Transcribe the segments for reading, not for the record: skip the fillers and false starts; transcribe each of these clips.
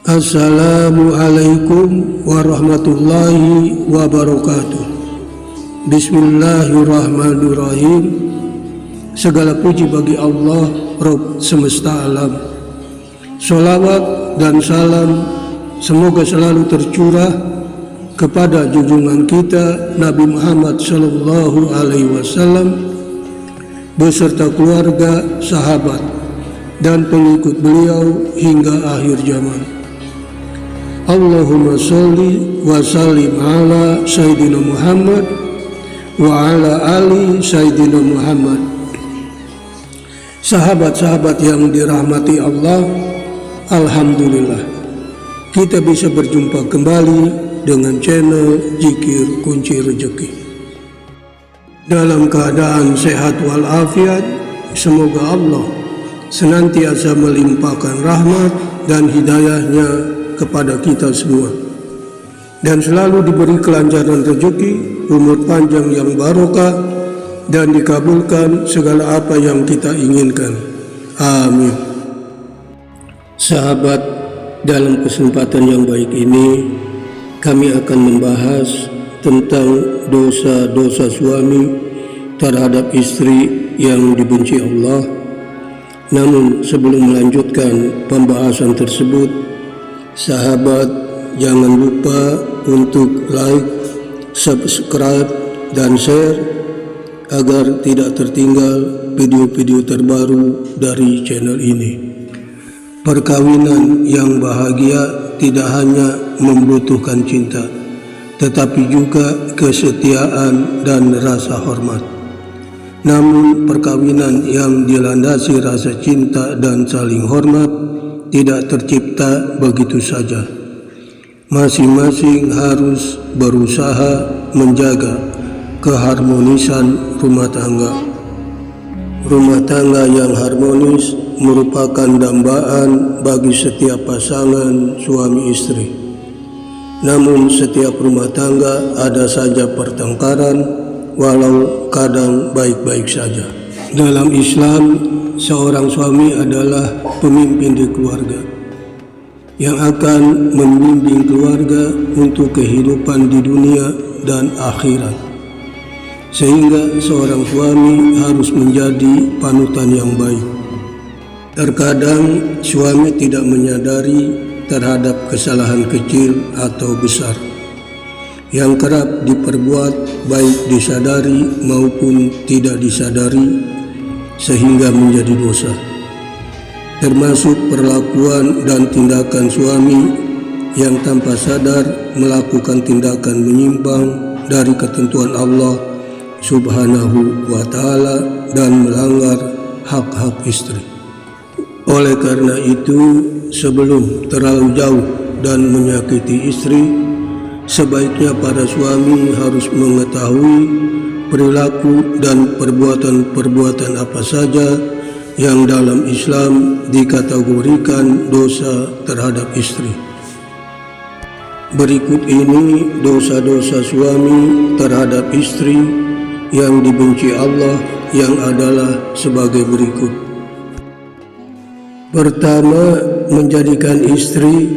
Assalamualaikum warahmatullahi wabarakatuh. Bismillahirrahmanirrahim. Segala puji bagi Allah, Rabb semesta alam. Sholawat dan salam semoga selalu tercurah kepada junjungan kita Nabi Muhammad Sallallahu Alaihi Wasallam beserta keluarga, sahabat, dan pengikut beliau hingga akhir zaman. Allahumma sholli wa sallim ala Sayyidina Muhammad wa ala ali Sayyidina Muhammad. Sahabat-sahabat yang dirahmati Allah, alhamdulillah kita bisa berjumpa kembali dengan channel Zikir Kunci Rezeki. Dalam keadaan sehat walafiat, semoga Allah senantiasa melimpahkan rahmat dan hidayahnya kepada kita semua, dan selalu diberi kelancaran rezeki, umur panjang yang barokah, dan dikabulkan segala apa yang kita inginkan. Amin. Sahabat, dalam kesempatan yang baik ini kami akan membahas tentang dosa-dosa suami terhadap istri yang dibenci Allah. Namun sebelum melanjutkan pembahasan tersebut, sahabat, jangan lupa untuk like, subscribe, dan share agar tidak tertinggal video-video terbaru dari channel ini. Perkawinan yang bahagia tidak hanya membutuhkan cinta, tetapi juga kesetiaan dan rasa hormat. Namun perkawinan yang dilandasi rasa cinta dan saling hormat tidak tercipta begitu saja. Masing-masing harus berusaha menjaga keharmonisan rumah tangga. Rumah tangga yang harmonis merupakan dambaan bagi setiap pasangan suami istri. Namun setiap rumah tangga ada saja pertengkaran, walau kadang baik-baik saja. Dalam Islam, seorang suami adalah pemimpin di keluarga yang akan membimbing keluarga untuk kehidupan di dunia dan akhirat, sehingga seorang suami harus menjadi panutan yang baik. Terkadang suami tidak menyadari terhadap kesalahan kecil atau besar yang kerap diperbuat, baik disadari maupun tidak disadari, sehingga menjadi dosa, termasuk perlakuan dan tindakan suami yang tanpa sadar melakukan tindakan menyimpang dari ketentuan Allah Subhanahu wa Ta'ala dan melanggar hak-hak istri. Oleh karena itu, sebelum terlalu jauh dan menyakiti istri, sebaiknya para suami harus mengetahui perilaku dan perbuatan-perbuatan apa saja yang dalam Islam dikategorikan dosa terhadap istri. Berikut ini dosa-dosa suami terhadap istri yang dibenci Allah yang adalah sebagai berikut. Pertama, menjadikan istri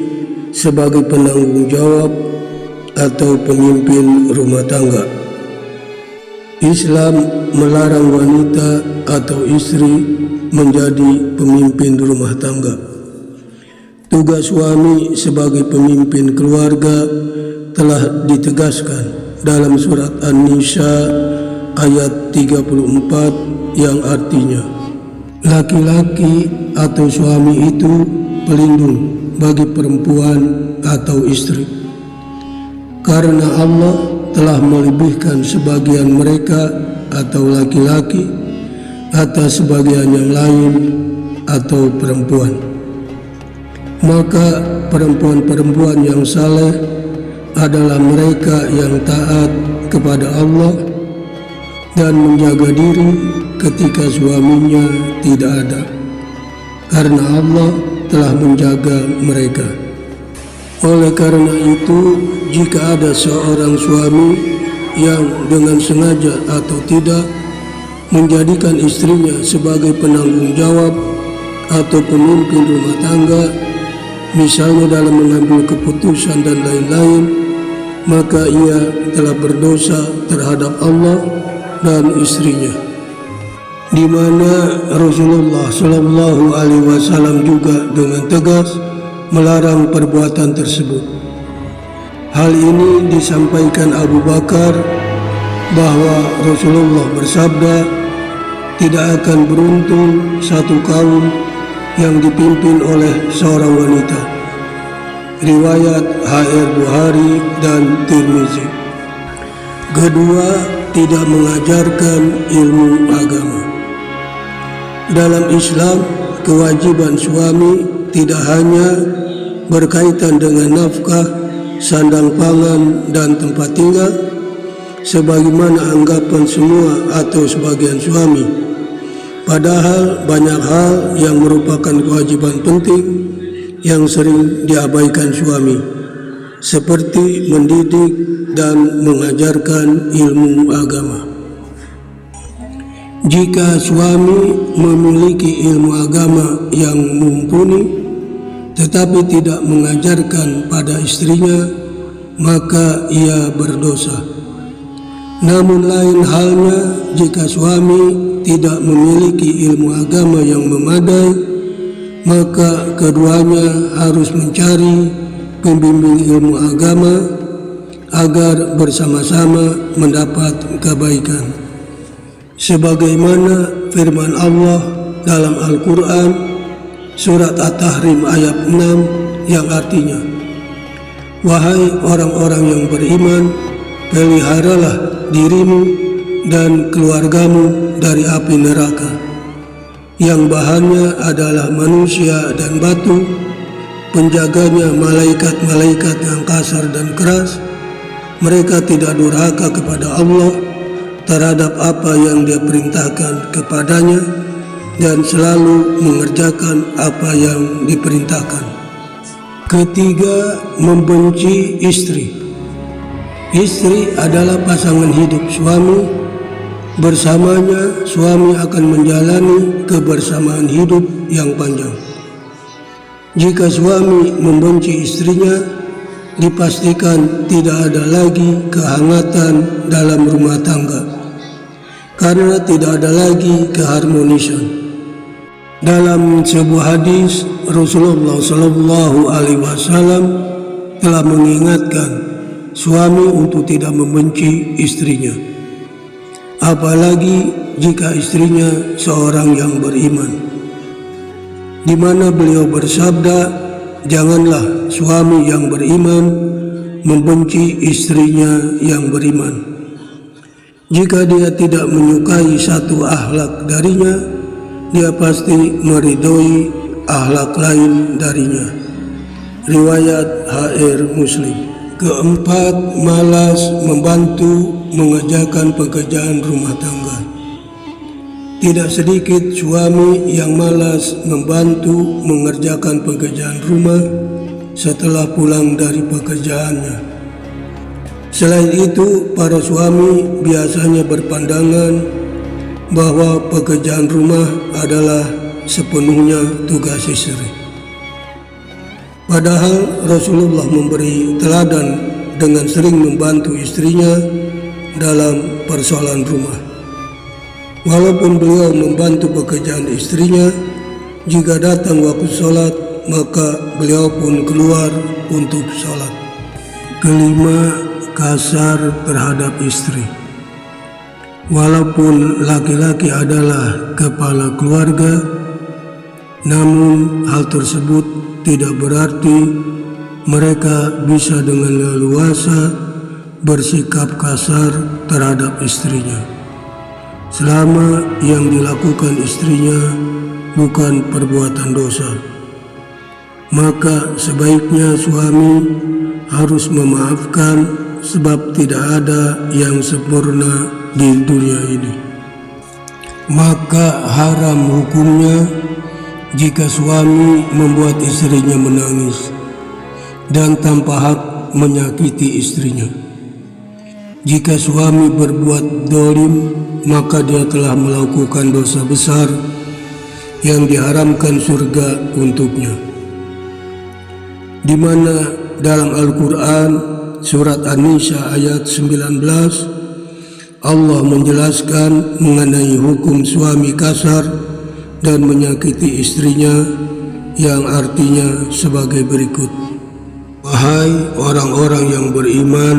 sebagai penanggung jawab atau pemimpin rumah tangga. Islam melarang wanita atau istri menjadi pemimpin rumah tangga. Tugas suami sebagai pemimpin keluarga telah ditegaskan dalam surat An-Nisa ayat 34 yang artinya, laki-laki atau suami itu pelindung bagi perempuan atau istri, karena Allah telah melebihkan sebagian mereka atau laki-laki atas sebagian yang lain atau perempuan. Maka perempuan-perempuan yang saleh adalah mereka yang taat kepada Allah dan menjaga diri ketika suaminya tidak ada, karena Allah telah menjaga mereka. Oleh karena itu, jika ada seorang suami yang dengan sengaja atau tidak menjadikan istrinya sebagai penanggung jawab atau pemimpin rumah tangga, misalnya dalam mengambil keputusan dan lain-lain, maka ia telah berdosa terhadap Allah dan istrinya. Di mana Rasulullah Shallallahu Alaihi Wasallam juga dengan tegas melarang perbuatan tersebut. Hal ini disampaikan Abu Bakar bahwa Rasulullah bersabda, tidak akan beruntung satu kaum yang dipimpin oleh seorang wanita. Riwayat HR Bukhari dan Tirmizi. Kedua, tidak mengajarkan ilmu agama. Dalam Islam, kewajiban suami tidak hanya berkaitan dengan nafkah, sandang pangan, dan tempat tinggal, sebagaimana anggapan semua atau sebagian suami. Padahal banyak hal yang merupakan kewajiban penting yang sering diabaikan suami, seperti mendidik dan mengajarkan ilmu agama. Jika suami memiliki ilmu agama yang mumpuni tetapi tidak mengajarkan pada istrinya, maka ia berdosa. Namun lain halnya jika suami tidak memiliki ilmu agama yang memadai, maka keduanya harus mencari pembimbing ilmu agama agar bersama-sama mendapat kebaikan. Sebagaimana firman Allah dalam Al-Quran surat At-Tahrim ayat 6 yang artinya, wahai orang-orang yang beriman, peliharalah dirimu dan keluargamu dari api neraka, yang bahannya adalah manusia dan batu, penjaganya malaikat-malaikat yang kasar dan keras. Mereka tidak durhaka kepada Allah terhadap apa yang Dia perintahkan kepadanya dan selalu mengerjakan apa yang diperintahkan. Ketiga, membenci istri. Istri adalah pasangan hidup suami. Bersamanya, suami akan menjalani kebersamaan hidup yang panjang. Jika suami membenci istrinya, dipastikan tidak ada lagi kehangatan dalam rumah tangga, karena tidak ada lagi keharmonisan. Dalam sebuah hadis, Rasulullah Shallallahu Alaihi Wasallam telah mengingatkan suami untuk tidak membenci istrinya, apalagi jika istrinya seorang yang beriman, di mana beliau bersabda, janganlah suami yang beriman membenci istrinya yang beriman. Jika dia tidak menyukai satu akhlak darinya, dia pasti meridhoi akhlak lain darinya. Riwayat HR Muslim. Keempat, malas membantu mengerjakan pekerjaan rumah tangga. Tidak sedikit suami yang malas membantu mengerjakan pekerjaan rumah setelah pulang dari pekerjaannya. Selain itu, para suami biasanya berpandangan bahwa pekerjaan rumah adalah sepenuhnya tugas istri. Padahal Rasulullah memberi teladan dengan sering membantu istrinya dalam persoalan rumah. Walaupun beliau membantu pekerjaan istrinya, jika datang waktu sholat, maka beliau pun keluar untuk sholat. Kelima, kasar terhadap istri. Walaupun laki-laki adalah kepala keluarga, namun hal tersebut tidak berarti mereka bisa dengan leluasa bersikap kasar terhadap istrinya, selama yang dilakukan istrinya bukan perbuatan dosa. Maka sebaiknya suami harus memaafkan, sebab tidak ada yang sempurna di dunia ini. Maka haram hukumnya jika suami membuat istrinya menangis dan tanpa hak menyakiti istrinya. Jika suami berbuat dolim, maka dia telah melakukan dosa besar yang diharamkan surga untuknya. di mana dalam Al-Quran surat An-Nisa ayat 19 Allah menjelaskan mengenai hukum suami kasar dan menyakiti istrinya, yang artinya sebagai berikut. Wahai orang-orang yang beriman,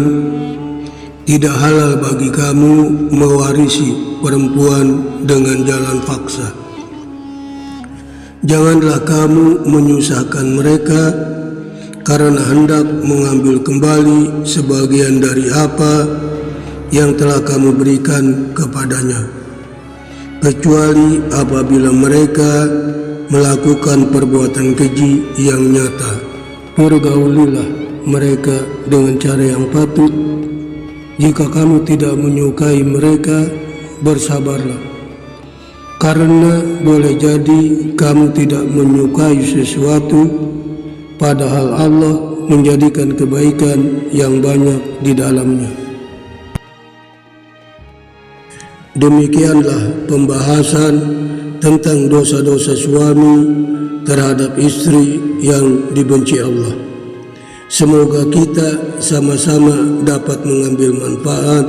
tidak halal bagi kamu mewarisi perempuan dengan jalan paksa. Janganlah kamu menyusahkan mereka karena hendak mengambil kembali sebagian dari apa yang telah kamu berikan kepadanya, kecuali apabila mereka melakukan perbuatan keji yang nyata. Pergaulilah mereka dengan cara yang patut. Jika kamu tidak menyukai mereka, bersabarlah, karena boleh jadi kamu tidak menyukai sesuatu, padahal Allah menjadikan kebaikan yang banyak di dalamnya. Demikianlah pembahasan tentang dosa-dosa suami terhadap istri yang dibenci Allah. Semoga kita sama-sama dapat mengambil manfaat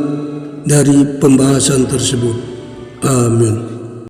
dari pembahasan tersebut. Amin.